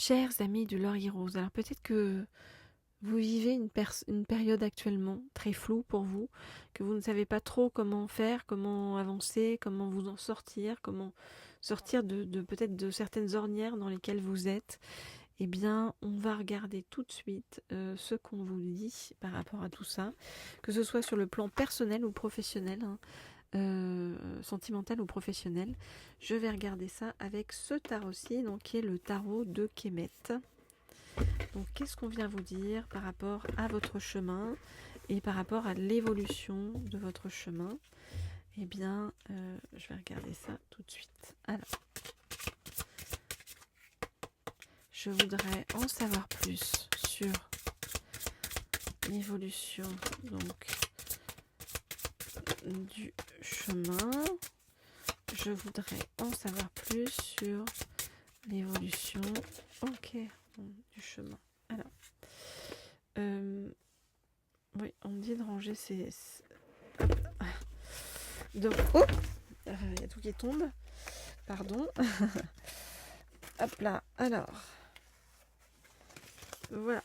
Chers amis du Laurier Rose, alors peut-être que vous vivez une période actuellement très floue pour vous, que vous ne savez pas trop comment faire, comment avancer, comment vous en sortir, comment sortir de peut-être de certaines ornières dans lesquelles vous êtes. Eh bien, on va regarder tout de suite ce qu'on vous dit par rapport à tout ça, que ce soit sur le plan personnel ou professionnel, hein, sentimental ou professionnel. Je vais regarder ça avec ce tarot-ci, donc qui est le tarot de Kemet. Donc qu'est-ce qu'on vient vous dire par rapport à votre chemin et par rapport à l'évolution de votre chemin? Eh bien, je vais regarder ça tout de suite. Alors, je voudrais en savoir plus sur l'évolution donc du chemin. Je voudrais en savoir plus sur l'évolution du chemin. Alors, oui, on me dit de ranger ces... Donc, oh, il y a tout qui tombe. Pardon. Hop là, alors. Voilà.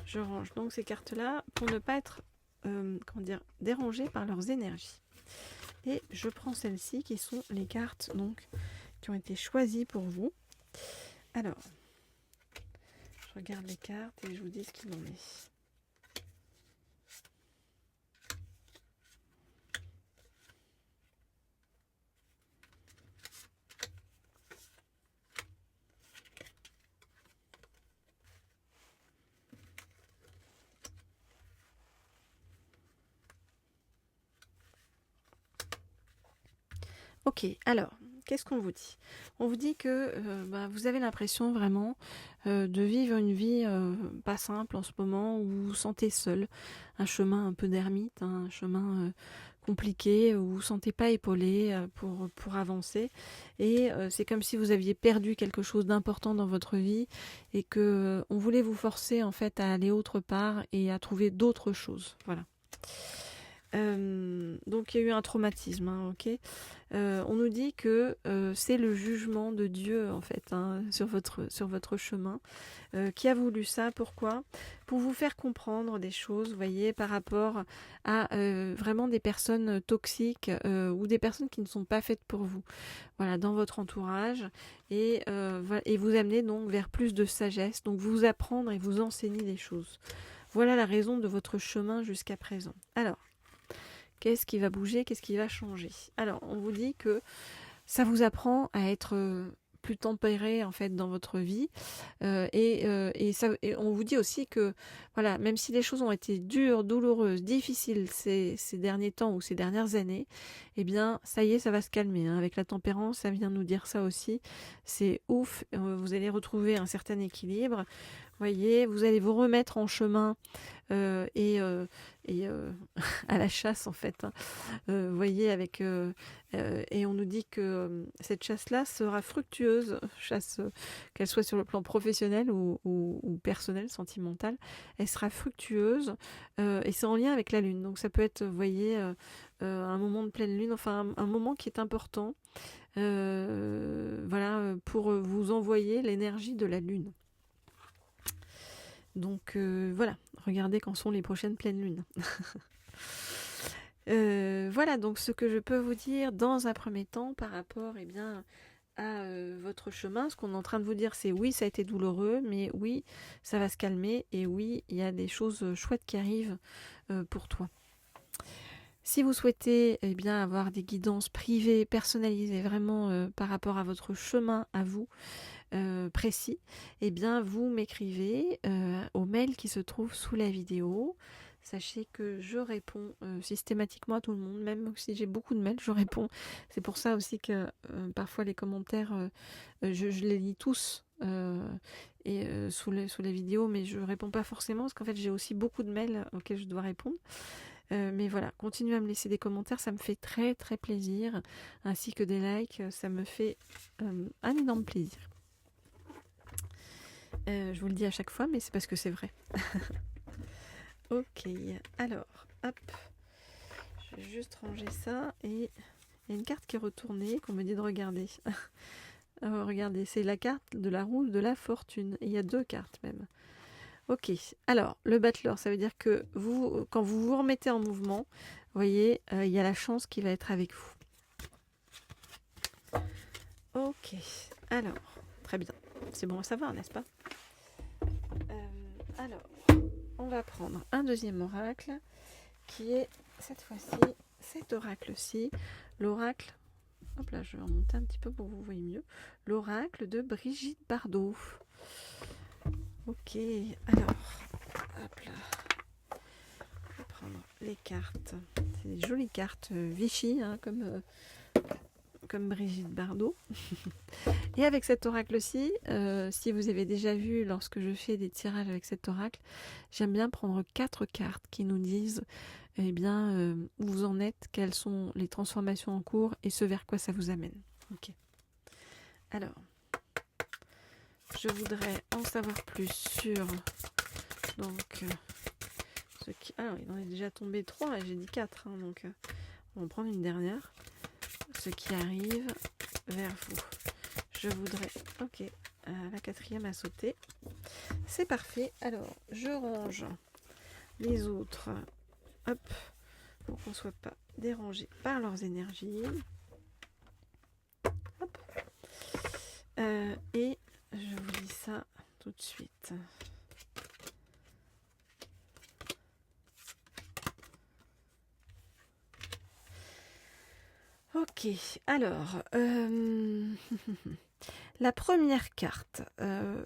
Je range donc ces cartes-là pour ne pas être dérangée par leurs énergies. Et je prends celles-ci qui sont les cartes donc, qui ont été choisies pour vous. Alors, je regarde les cartes et je vous dis ce qu'il en est. Ok, alors, qu'est-ce qu'on vous dit? On vous dit que vous avez l'impression vraiment de vivre une vie pas simple en ce moment, où vous vous sentez seul, un chemin un peu d'ermite, hein, un chemin compliqué, où vous ne vous sentez pas épaulé pour avancer. Et c'est comme si vous aviez perdu quelque chose d'important dans votre vie et que on voulait vous forcer en fait à aller autre part et à trouver d'autres choses. Voilà. Donc il y a eu un traumatisme, hein, ok. On nous dit que c'est le jugement de Dieu en fait, hein, sur votre chemin, qui a voulu ça. Pourquoi? Pour vous faire comprendre des choses, vous voyez, par rapport à vraiment des personnes toxiques ou des personnes qui ne sont pas faites pour vous. Voilà, dans votre entourage et vous amener donc vers plus de sagesse, donc vous apprendre et vous enseigner des choses. Voilà la raison de votre chemin jusqu'à présent. Alors, qu'est-ce qui va bouger? Qu'est-ce qui va changer? Alors, on vous dit que ça vous apprend à être plus tempéré en fait dans votre vie et on vous dit aussi que voilà, même si les choses ont été dures, douloureuses, difficiles ces derniers temps ou ces dernières années, eh bien ça y est, ça va se calmer, hein. Avec la tempérance, ça vient nous dire ça aussi. C'est ouf, vous allez retrouver un certain équilibre. Voyez, vous allez vous remettre en chemin et à la chasse en fait, hein. Voyez avec et on nous dit que cette chasse-là sera fructueuse, chasse qu'elle soit sur le plan professionnel ou personnel, sentimental, elle sera fructueuse et c'est en lien avec la lune. Donc ça peut être, vous voyez, un moment de pleine lune, enfin un moment qui est important, voilà, pour vous envoyer l'énergie de la lune. Donc voilà, regardez quand sont les prochaines pleines lunes. Voilà donc ce que je peux vous dire dans un premier temps par rapport à votre chemin. Ce qu'on est en train de vous dire, c'est oui, ça a été douloureux, mais oui, ça va se calmer et oui, il y a des choses chouettes qui arrivent pour toi. Si vous souhaitez avoir des guidances privées, personnalisées vraiment par rapport à votre chemin à vous, précis, vous m'écrivez au mail qui se trouve sous la vidéo. Sachez que je réponds systématiquement à tout le monde, même si j'ai beaucoup de mails, je réponds. C'est pour ça aussi que parfois les commentaires, je les lis tous sous les vidéos, mais je réponds pas forcément parce qu'en fait j'ai aussi beaucoup de mails auxquels je dois répondre. Mais voilà, continuez à me laisser des commentaires, ça me fait très très plaisir, ainsi que des likes, ça me fait un énorme plaisir. Je vous le dis à chaque fois, mais c'est parce que c'est vrai. Ok, alors, hop, je vais juste ranger ça et il y a une carte qui est retournée qu'on me dit de regarder. Regardez, c'est la carte de la roue de la fortune. Et il y a 2 cartes même. Ok, alors le battleur, ça veut dire que vous, quand vous vous remettez en mouvement, vous voyez, il y a la chance qui va être avec vous. Ok, alors, très bien. C'est bon à savoir, n'est-ce pas? Alors, on va prendre un deuxième oracle qui est cette fois-ci cet oracle-ci, l'oracle. Hop là, je vais remonter un petit peu pour que vous voyez mieux. L'oracle de Brigitte Bardot. Ok, alors, hop là. On va prendre les cartes. C'est des jolies cartes Vichy, hein, comme Brigitte Bardot. Et avec cet oracle-ci, si vous avez déjà vu lorsque je fais des tirages avec cet oracle, j'aime bien prendre 4 cartes qui nous disent eh bien, où vous en êtes, quelles sont les transformations en cours et ce vers quoi ça vous amène. Ok. Alors, je voudrais en savoir plus sur donc ce qui. Alors, il en est déjà tombé 3 et j'ai dit 4, hein, donc on va en prendre une dernière. Ce qui arrive vers vous. Je voudrais. Ok, la 4e a sauté. C'est parfait. Alors, je range les autres. Hop, pour qu'on ne soit pas dérangé par leurs énergies. Hop. Et je vous dis ça tout de suite. Ok, alors, la première carte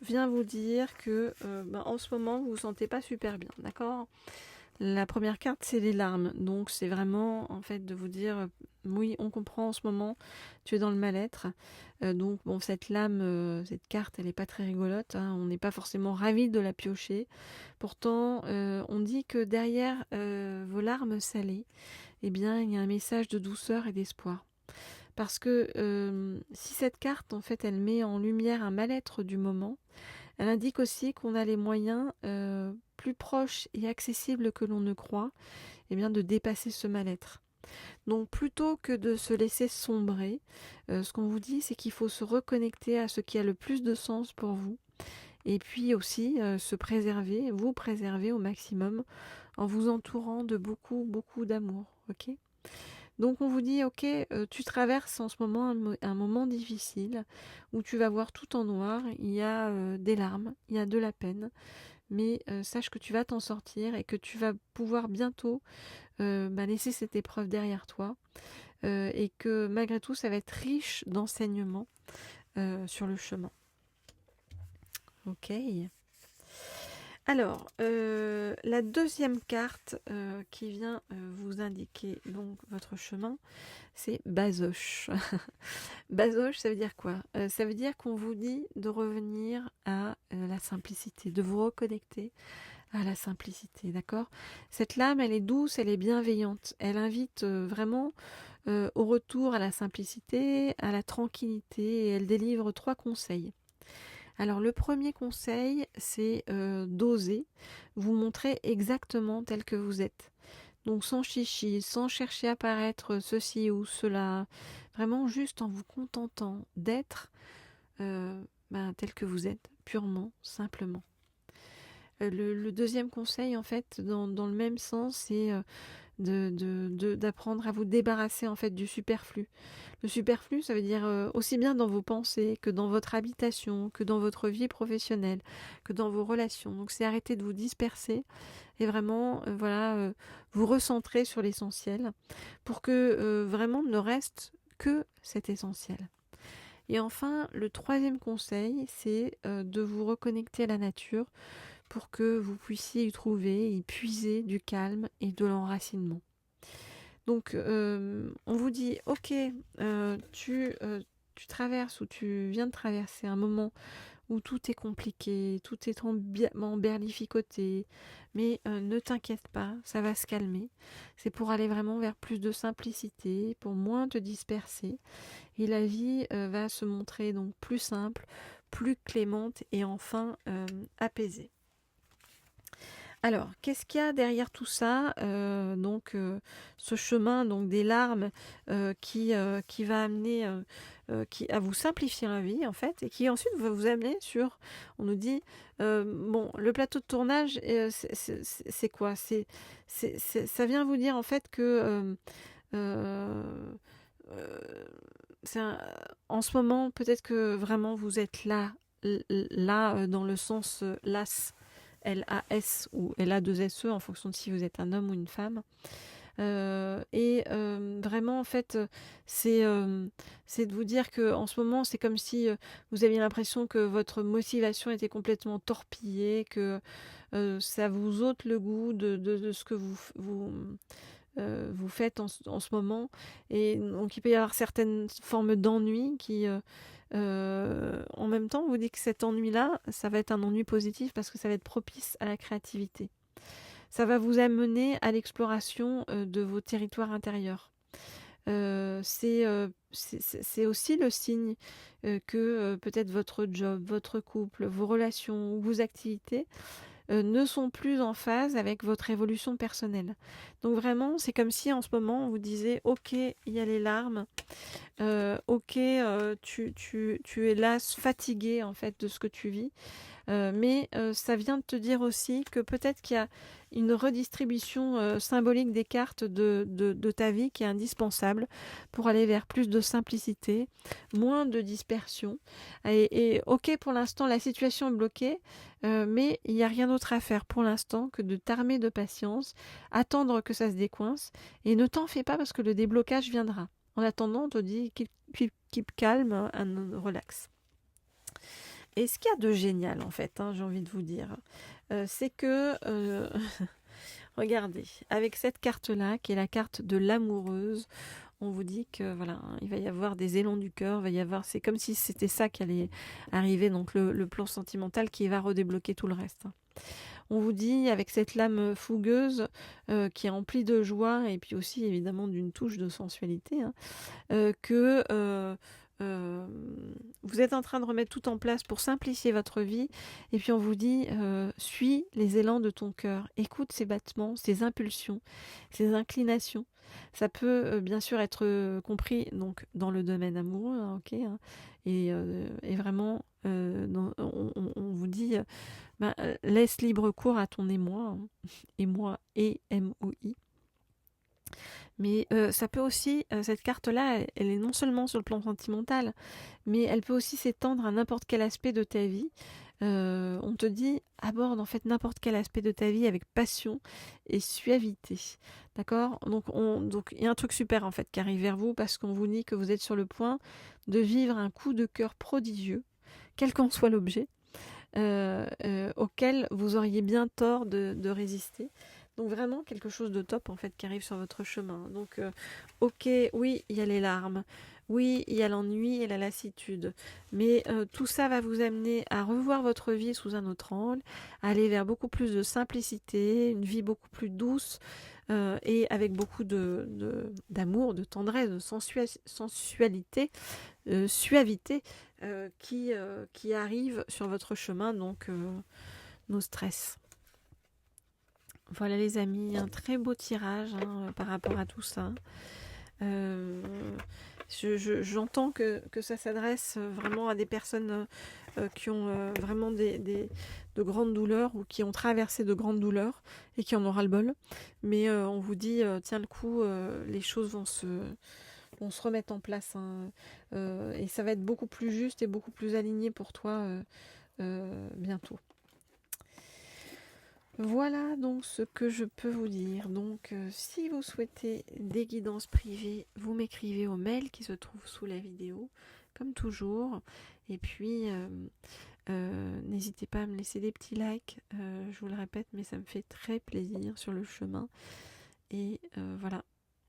vient vous dire que en ce moment vous vous sentez pas super bien, d'accord? La première carte c'est les larmes, donc c'est vraiment en fait de vous dire oui on comprend en ce moment, tu es dans le mal-être, donc bon cette lame, cette carte elle est pas très rigolote, hein, on n'est pas forcément ravi de la piocher, pourtant on dit que derrière vos larmes salées, eh bien il y a un message de douceur et d'espoir. Parce que si cette carte, en fait, elle met en lumière un mal-être du moment, elle indique aussi qu'on a les moyens plus proches et accessibles que l'on ne croit, eh bien, de dépasser ce mal-être. Donc plutôt que de se laisser sombrer, ce qu'on vous dit, c'est qu'il faut se reconnecter à ce qui a le plus de sens pour vous. Et puis aussi se préserver, vous préserver au maximum en vous entourant de beaucoup, beaucoup d'amour. Ok ? Donc on vous dit, ok, tu traverses en ce moment un moment difficile où tu vas voir tout en noir, il y a des larmes, il y a de la peine, mais sache que tu vas t'en sortir et que tu vas pouvoir bientôt laisser cette épreuve derrière toi et que malgré tout ça va être riche d'enseignements sur le chemin. Ok. Alors, la deuxième carte qui vient vous indiquer donc votre chemin, c'est Bazoche. Bazoche, ça veut dire quoi? Ça veut dire qu'on vous dit de revenir à la simplicité, de vous reconnecter à la simplicité, d'accord? Cette lame, elle est douce, elle est bienveillante. Elle invite vraiment au retour à la simplicité, à la tranquillité, et elle délivre 3 conseils. Alors le premier conseil, c'est d'oser vous montrer exactement tel que vous êtes. Donc sans chichi, sans chercher à paraître ceci ou cela, vraiment juste en vous contentant d'être tel que vous êtes, purement, simplement. Le deuxième conseil, en fait, dans le même sens, c'est d'apprendre à vous débarrasser en fait du superflu. Le superflu, ça veut dire aussi bien dans vos pensées que dans votre habitation, que dans votre vie professionnelle, que dans vos relations. Donc c'est arrêter de vous disperser et vraiment vous recentrer sur l'essentiel pour que vraiment ne reste que cet essentiel. Et enfin, le troisième conseil, c'est de vous reconnecter à la nature pour que vous puissiez y trouver, y puiser du calme et de l'enracinement. Donc, on vous dit, ok, tu traverses ou tu viens de traverser un moment où tout est compliqué, tout est emberlificoté, mais ne t'inquiète pas, ça va se calmer. C'est pour aller vraiment vers plus de simplicité, pour moins te disperser. Et la vie va se montrer donc plus simple, plus clémente et enfin apaisée. Alors, qu'est-ce qu'il y a derrière tout ça? Ce chemin donc des larmes qui va amener à vous simplifier la vie en fait, et qui ensuite va vous amener sur, on nous dit, bon, le plateau de tournage, c'est quoi? Ça vient vous dire en fait que euh, euh, c'est en ce moment, peut-être que vraiment vous êtes là, dans le sens las, L-A-S ou L-A-2-S-E, en fonction de si vous êtes un homme ou une femme. Vraiment, en fait, c'est de vous dire que en ce moment, c'est comme si vous aviez l'impression que votre motivation était complètement torpillée, que ça vous ôte le goût de ce que vous faites en ce moment. Et donc, il peut y avoir certaines formes d'ennui qui, en même temps, vous dit que cet ennui-là, ça va être un ennui positif parce que ça va être propice à la créativité. Ça va vous amener à l'exploration de vos territoires intérieurs. C'est aussi le signe que peut-être votre job, votre couple, vos relations ou vos activités ne sont plus en phase avec votre évolution personnelle. Donc vraiment, c'est comme si en ce moment, on vous disait, ok, il y a les larmes, ok, tu es là, fatigué en fait de ce que tu vis, mais ça vient de te dire aussi que peut-être qu'il y a une redistribution symbolique des cartes de ta vie qui est indispensable pour aller vers plus de simplicité, moins de dispersion. Et ok, pour l'instant, la situation est bloquée, mais il n'y a rien d'autre à faire pour l'instant que de t'armer de patience, attendre que ça se décoince, et ne t'en fais pas parce que le déblocage viendra. En attendant, on te dit keep calm and relax. Et ce qu'il y a de génial, en fait, j'ai envie de vous dire, c'est que, regardez, avec cette carte-là, qui est la carte de l'amoureuse, on vous dit que voilà, il va y avoir des élans du cœur, c'est comme si c'était ça qui allait arriver, donc le plan sentimental qui va redébloquer tout le reste. On vous dit, avec cette lame fougueuse qui est remplie de joie et puis aussi évidemment d'une touche de sensualité, que vous êtes en train de remettre tout en place pour simplifier votre vie. Et puis on vous dit, suis les élans de ton cœur, écoute ses battements, ses impulsions, ses inclinations. Ça peut bien sûr être compris donc dans le domaine amoureux, ok, et vraiment, on vous dit, laisse libre cours à ton émoi, émoi, E-M-O-I. Mais ça peut aussi, cette carte-là, elle est non seulement sur le plan sentimental, mais elle peut aussi s'étendre à n'importe quel aspect de ta vie. On te dit, aborde en fait n'importe quel aspect de ta vie avec passion et suavité. D'accord ? Donc il y a un truc super en fait qui arrive vers vous parce qu'on vous dit que vous êtes sur le point de vivre un coup de cœur prodigieux, quel qu'en soit l'objet, auquel vous auriez bien tort de résister. Donc vraiment quelque chose de top en fait qui arrive sur votre chemin. Donc ok, oui, il y a les larmes, oui, il y a l'ennui et la lassitude, mais tout ça va vous amener à revoir votre vie sous un autre angle, à aller vers beaucoup plus de simplicité, une vie beaucoup plus douce et avec beaucoup d'amour, de tendresse, de sensualité, suavité qui arrive sur votre chemin, donc nos stress. Voilà les amis, un très beau tirage par rapport à tout ça. J'entends que ça s'adresse vraiment à des personnes qui ont vraiment de grandes douleurs ou qui ont traversé de grandes douleurs et qui en ont ras-le-bol. Mais on vous dit, tiens le coup, les choses vont se remettre en place. Et ça va être beaucoup plus juste et beaucoup plus aligné pour toi bientôt. Voilà donc ce que je peux vous dire. Donc si vous souhaitez des guidances privées, vous m'écrivez au mail qui se trouve sous la vidéo, comme toujours. Et puis n'hésitez pas à me laisser des petits likes, je vous le répète, mais ça me fait très plaisir sur le chemin. Et voilà,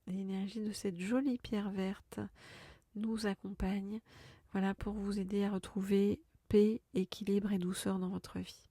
l'énergie de cette jolie pierre verte nous accompagne, voilà, pour vous aider à retrouver paix, équilibre et douceur dans votre vie.